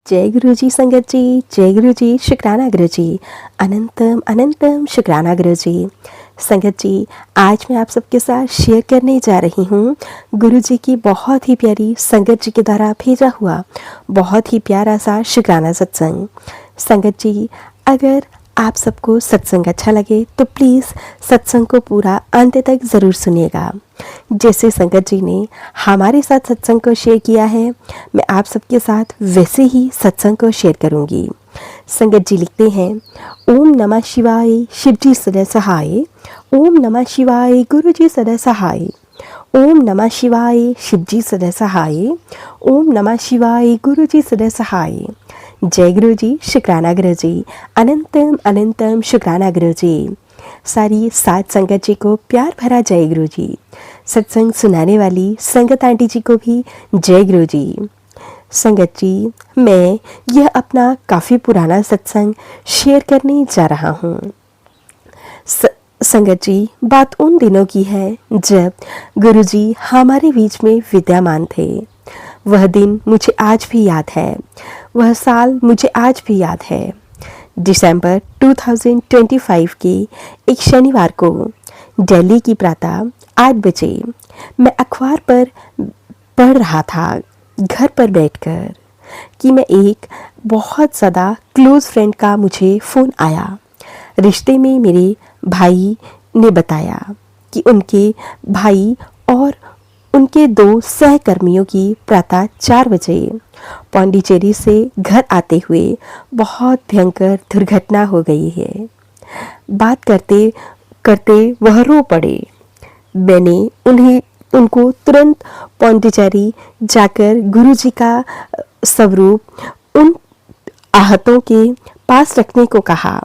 जय गुरु जी संगत जी, जय गुरु जी, शुक्राना गुरु जी, अनंतम अनंतम शुक्राना गुरु जी। संगत जी, आज मैं आप सबके साथ शेयर करने जा रही हूँ गुरु जी की बहुत ही प्यारी संगत जी के द्वारा भेजा हुआ बहुत ही प्यारा सा शुक्राना सत्संग। संगत जी, अगर आप सबको सत्संग अच्छा लगे तो प्लीज़ सत्संग को पूरा अंत तक ज़रूर सुनिएगा। जैसे संगत जी ने हमारे साथ सत्संग को शेयर किया है, मैं आप सबके साथ वैसे ही सत्संग को शेयर करूंगी। संगत जी लिखते हैं, ओम नमः शिवाय, शिव जी सदा सहाय। ओम नमः शिवाय, गुरु जी सदा सहाय। ओम नमः शिवाय, शिव जी सदा सहाय। ओम नमः शिवाय, गुरु जी सदा सहाय। जय गुरु जी, शुक्राना गुरु जी, अनंतम अनंतम शुक्राना गुरु जी। सारी सात संगत जी को प्यार भरा जय गुरु जी। सत्संग सुनाने वाली संगत आंटी जी को भी जय गुरु जी। संगत जी, मैं यह अपना काफ़ी पुराना सत्संग शेयर करने जा रहा हूँ। संगत जी, बात उन दिनों की है जब गुरु जी हमारे बीच में विद्यमान थे। वह दिन मुझे आज भी याद है, वह साल मुझे आज भी याद है। दिसंबर 2025 के एक शनिवार को दिल्ली की प्रातः 8 बजे मैं अखबार पर पढ़ रहा था घर पर बैठकर कि मैं एक बहुत ज़्यादा क्लोज़ फ्रेंड का मुझे फ़ोन आया। रिश्ते में मेरे भाई ने बताया कि उनके भाई और उनके 2 सहकर्मियों की प्रातः 4 बजे पौंडीचेरी से घर आते हुए बहुत भयंकर दुर्घटना हो गई है। बात करते करते वह रो पड़े। मैंने उनको तुरंत पौंडीचेरी जाकर गुरुजी का स्वरूप उन आहतों के पास रखने को कहा।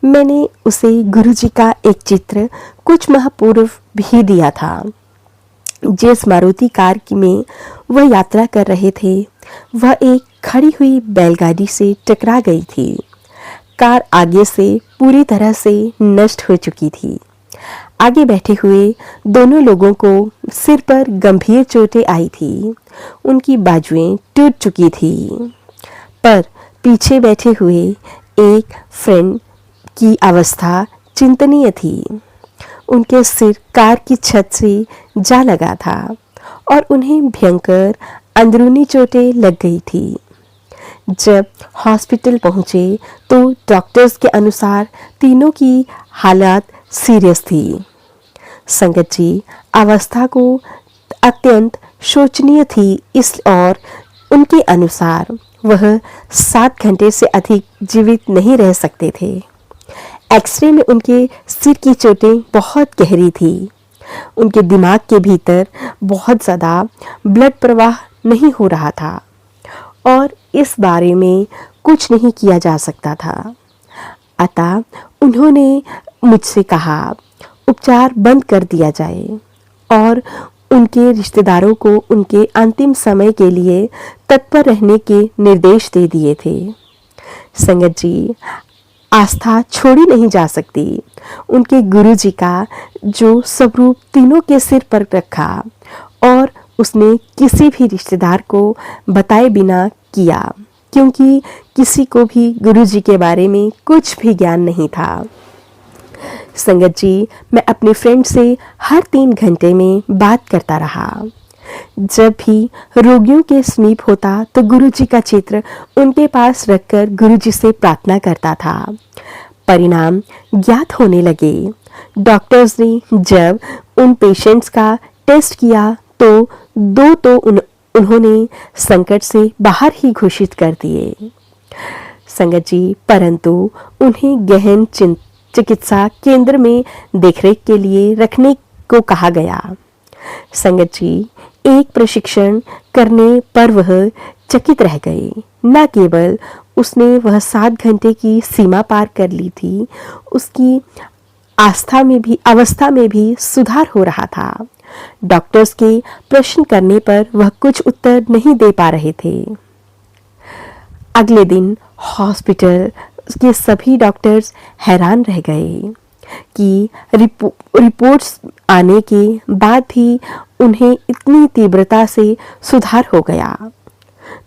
मैंने उसे गुरुजी का एक चित्र कुछ माह पूर्व भी दिया था। जिस मारुति कार में वह यात्रा कर रहे थे, वह एक खड़ी हुई बैलगाड़ी से टकरा गई थी। कार आगे से पूरी तरह से नष्ट हो चुकी थी। आगे बैठे हुए दोनों लोगों को सिर पर गंभीर चोटें आई थी। उनकी बाजुएं टूट चुकी थी। पर पीछे बैठे हुए एक फ्रेंड की अवस्था चिंतनीय थी। उनके सिर कार की छत से जा लगा था और उन्हें भयंकर अंदरूनी चोटें लग गई थी। जब हॉस्पिटल पहुंचे तो डॉक्टर्स के अनुसार तीनों की हालत सीरियस थी। संगत जी, अवस्था को अत्यंत शोचनीय थी इस और उनके अनुसार वह 7 घंटे से अधिक जीवित नहीं रह सकते थे। एक्सरे में उनके सिर की चोटें बहुत गहरी थी। उनके दिमाग के भीतर बहुत ज़्यादा ब्लड प्रवाह नहीं हो रहा था और इस बारे में कुछ नहीं किया जा सकता था। अतः उन्होंने मुझसे कहा उपचार बंद कर दिया जाए और उनके रिश्तेदारों को उनके अंतिम समय के लिए तत्पर रहने के निर्देश दे दिए थे। संगत जी, आस्था छोड़ी नहीं जा सकती। उनके गुरुजी का जो स्वरूप तीनों के सिर पर रखा और उसने किसी भी रिश्तेदार को बताए बिना किया, क्योंकि किसी को भी गुरुजी के बारे में कुछ भी ज्ञान नहीं था। संगत जी, मैं अपने फ्रेंड से हर 3 घंटे में बात करता रहा। जब भी रोगियों के समीप होता तो गुरुजी का चित्र उनके पास रखकर गुरुजी से प्रार्थना करता था। परिणाम ज्ञात होने लगे। डॉक्टर्स ने जब उन पेशेंट्स का टेस्ट किया तो 2 तो उन्होंने संकट से बाहर ही घोषित कर दिए। संगत जी, परंतु उन्हें गहन चिकित्सा केंद्र में देखरेख के लिए रखने को कहा गया। संगत जी, एक प्रशिक्षण करने पर वह चकित रह गए। न केवल उसने वह 7 घंटे की सीमा पार कर ली थी, उसकी अवस्था में भी सुधार हो रहा था। डॉक्टर्स के प्रश्न करने पर वह कुछ उत्तर नहीं दे पा रहे थे। अगले दिन हॉस्पिटल के सभी डॉक्टर्स हैरान रह गए कि रिपोर्ट्स आने के बाद भी उन्हें इतनी तीव्रता से सुधार हो गया।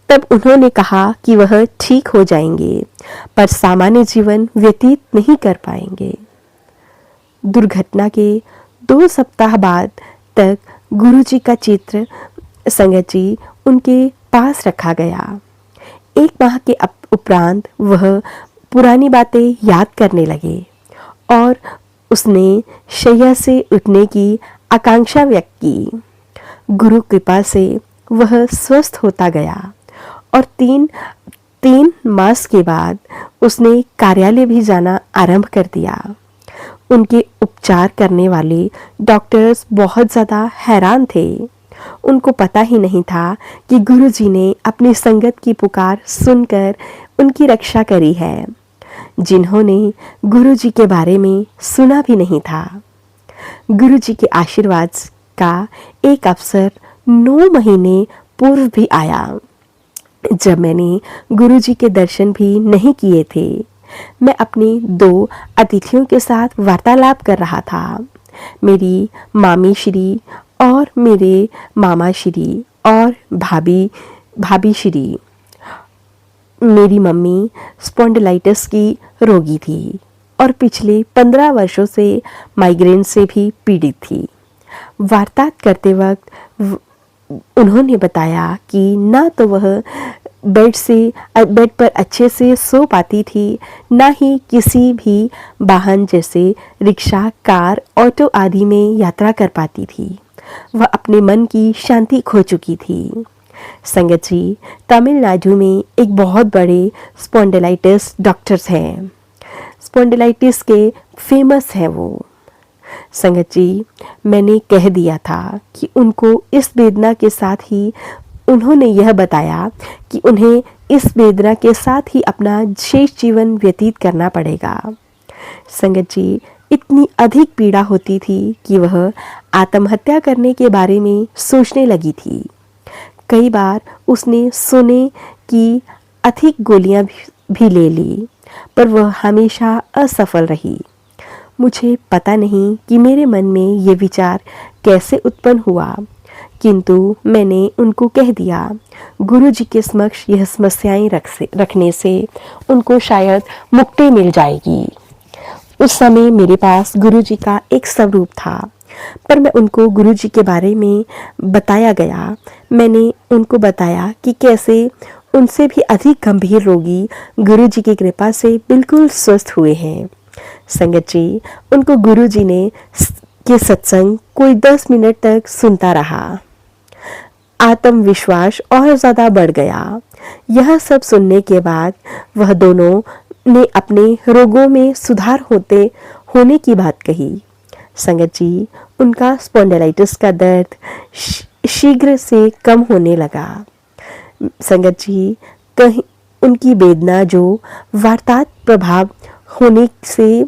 तब उन्होंने कहा कि वह ठीक हो जाएंगे, पर सामान्य जीवन व्यतीत नहीं कर पाएंगे। दुर्घटना के 2 सप्ताह बाद तक गुरुजी का चित्र संगत जी उनके पास रखा गया। 1 माह के उपरांत वह पुरानी बातें याद करने लगे और उसने शैया से उठने की आकांक्षा व्यक्त की। गुरु कृपा से वह स्वस्थ होता गया और तीन मास के बाद उसने कार्यालय भी जाना आरंभ कर दिया। उनके उपचार करने वाले डॉक्टर्स बहुत ज़्यादा हैरान थे। उनको पता ही नहीं था कि गुरुजी ने अपनी संगत की पुकार सुनकर उनकी रक्षा करी है, जिन्होंने गुरुजी के बारे में सुना भी नहीं था। गुरुजी के आशीर्वाद का एक अवसर 9 महीने पूर्व भी आया, जब मैंने गुरुजी के दर्शन भी नहीं किए थे। मैं अपनी 2 अतिथियों के साथ वार्तालाप कर रहा था, मेरी मामी श्री और मेरे मामा श्री और भाभी श्री। मेरी मम्मी स्पॉन्डिलाइटिस की रोगी थी और पिछले 15 वर्षों से माइग्रेन से भी पीड़ित थी। वार्ता करते वक्त उन्होंने बताया कि ना तो वह बेड पर अच्छे से सो पाती थी, ना ही किसी भी वाहन जैसे रिक्शा, कार, ऑटो आदि में यात्रा कर पाती थी। वह अपने मन की शांति खो चुकी थी। संगत जी, तमिलनाडु में एक बहुत बड़े स्पॉन्डिलाइटिस डॉक्टर्स हैं। स्पॉन्डिलाइटिस के फेमस हैं वो। संगत जी, मैंने कह दिया था कि उनको इस वेदना के साथ ही उन्होंने यह बताया कि उन्हें इस वेदना के साथ ही अपना शेष जीवन व्यतीत करना पड़ेगा। संगत जी, इतनी अधिक पीड़ा होती थी कि वह आत्महत्या करने के बारे में सोचने लगी थी। कई बार उसने सोने की अधिक गोलियां भी ले ली, पर वह हमेशा असफल रही। मुझे पता नहीं कि मेरे मन में ये विचार कैसे उत्पन्न हुआ, किंतु मैंने उनको कह दिया, गुरुजी के समक्ष यह समस्याएं रखने से उनको शायद मुक्ति मिल जाएगी। उस समय मेरे पास गुरुजी का एक स्वरूप था, पर मैं उनको गुरुजी के बारे में बताया गया। मैंने उनको बताया कि कैसे उनसे भी अधिक गंभीर रोगी गुरुजी की कृपा से बिल्कुल स्वस्थ हुए हैं। संगत जी, उनको गुरुजी ने के सत्संग कोई 10 मिनट तक सुनता रहा। आत्मविश्वास और ज़्यादा बढ़ गया। यह सब सुनने के बाद वह दोनों ने अपने रोगों में सुधार होने की बात कही। संगत जी, उनका स्पॉन्डिलाइटिस का दर्द शीघ्र से कम होने लगा। संगत जी, कहीं उनकी वेदना जो वार्तात प्रभाव होने से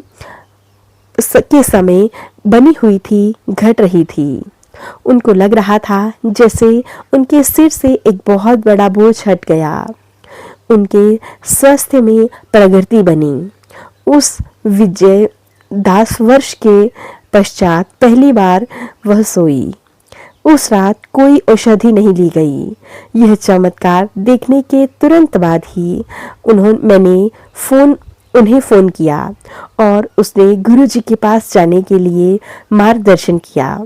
के समय बनी हुई थी, घट रही थी। उनको लग रहा था जैसे उनके सिर से एक बहुत बड़ा बोझ हट गया। उनके स्वास्थ्य में प्रगति बनी। उस विजय दास वर्ष के पश्चात पहली बार वह सोई। उस रात कोई औषधि नहीं ली गई। यह चमत्कार देखने के तुरंत बाद ही मैंने उन्हें फ़ोन किया और उसने गुरुजी के पास जाने के लिए मार्गदर्शन किया।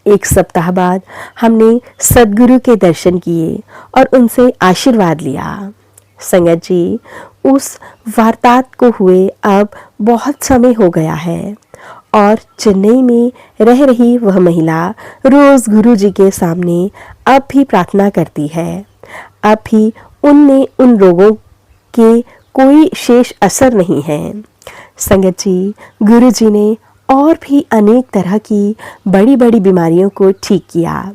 1 सप्ताह बाद हमने सद्गुरु के दर्शन किए और उनसे आशीर्वाद लिया। संगत जी, उस वार्तात को हुए अब बहुत समय हो गया है और चेन्नई में रह रही वह महिला रोज गुरुजी के सामने अब भी प्रार्थना करती है। अब भी उनमें उन रोगों के कोई शेष असर नहीं है। संगत जी, गुरुजी ने और भी अनेक तरह की बड़ी बड़ी बीमारियों को ठीक किया।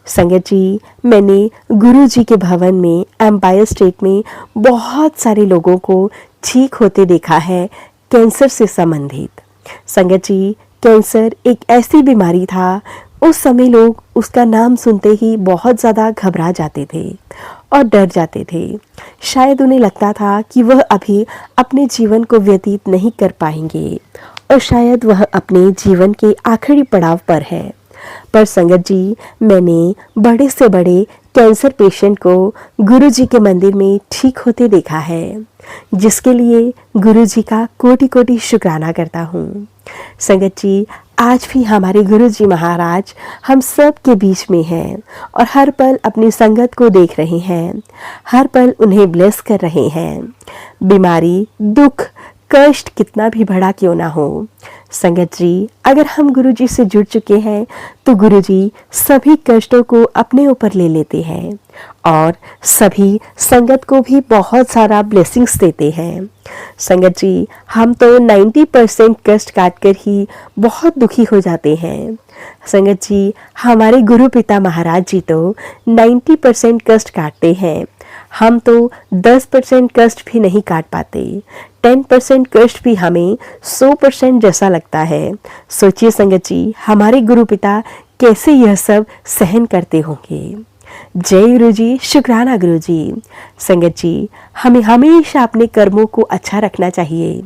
संगत जी, मैंने गुरुजी के भवन में एम्पायर स्टेट में बहुत सारे लोगों को ठीक होते देखा है, कैंसर से संबंधित। संगत जी, कैंसर एक ऐसी बीमारी था, उस समय लोग उसका नाम सुनते ही बहुत ज़्यादा घबरा जाते थे और डर जाते थे। शायद उन्हें लगता था कि वह अभी अपने जीवन को व्यतीत नहीं कर पाएंगे और शायद वह अपने जीवन के आखिरी पड़ाव पर है। पर संगत जी, मैंने बड़े से बड़े कैंसर पेशेंट को गुरुजी के मंदिर में ठीक होते देखा है, जिसके लिए गुरुजी का कोटि कोटि शुक्राना करता हूँ। संगत जी, आज भी हमारे गुरुजी महाराज हम सब के बीच में हैं और हर पल अपनी संगत को देख रहे हैं, हर पल उन्हें ब्लेस कर रहे हैं। बीमारी, दुख, कष्ट कितना भी बड़ा क्यों ना हो, संगत जी, अगर हम गुरुजी से जुड़ चुके हैं तो गुरुजी सभी कष्टों को अपने ऊपर ले लेते हैं और सभी संगत को भी बहुत सारा ब्लेसिंग्स देते हैं। संगत जी, हम तो 90% कष्ट काटकर ही बहुत दुखी हो जाते हैं। संगत जी, हमारे गुरु पिता महाराज जी तो 90% कष्ट काटते हैं, हम तो 10% कष्ट भी नहीं काट पाते। 10% कष्ट भी हमें 100% जैसा लगता है। सोचिए संगत जी, हमारे गुरु पिता कैसे यह सब सहन करते होंगे। जय गुरु जी, शुक्राना गुरु जी। संगत जी, हमें हमेशा अपने कर्मों को अच्छा रखना चाहिए।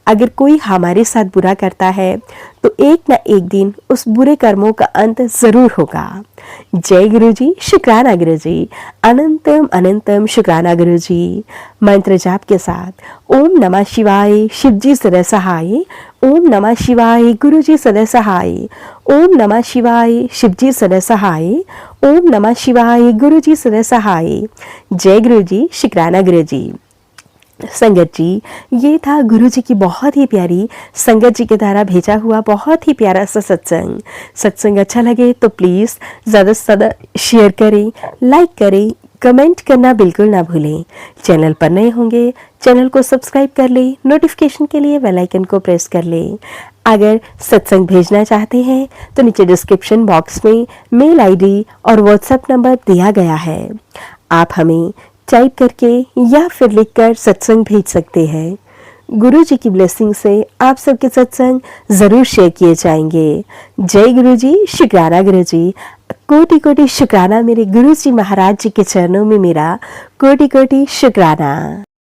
अगर कोई हमारे साथ बुरा करता है तो एक ना एक दिन उस बुरे कर्मों का अंत जरूर होगा। जय गुरु जी, शुक्राना गुरु जी, अनंतम अनंतम शुक्राना गुरु जी। मंत्र जाप के साथ ओम नमः शिवाय, शिवजी सदा सहाय। ओम नमः शिवाय, गुरु जी सदा सहाय। ओम नमः शिवाय, शिवजी सदा सहाय। ओम नमः शिवाय, गुरु जी सदा सहाय। जय गुरु जी, शुक्राना गुरु जी। संगत जी, ये था गुरु जी की बहुत ही प्यारी संगत जी के द्वारा भेजा हुआ बहुत ही प्यारा सा सत्संग। सत्संग अच्छा लगे तो प्लीज़ ज़्यादा से ज़्यादा शेयर करें, लाइक करें, कमेंट करना बिल्कुल ना भूलें। चैनल पर नए होंगे, चैनल को सब्सक्राइब कर लें, नोटिफिकेशन के लिए बेल आइकन को प्रेस कर लें। अगर सत्संग भेजना चाहते हैं तो नीचे डिस्क्रिप्शन बॉक्स में मेल आईडी और व्हाट्सएप नंबर दिया गया है, आप हमें टाइप करके या फिर लिखकर सत्संग भेज सकते हैं। गुरु जी की ब्लेसिंग से आप सबके सत्संग जरूर शेयर किए जाएंगे। जय गुरु जी, शुक्राना गुरु जी। कोटि कोटि शुक्राना मेरे गुरु जी महाराज जी के चरणों में मेरा कोटि कोटि शुक्राना।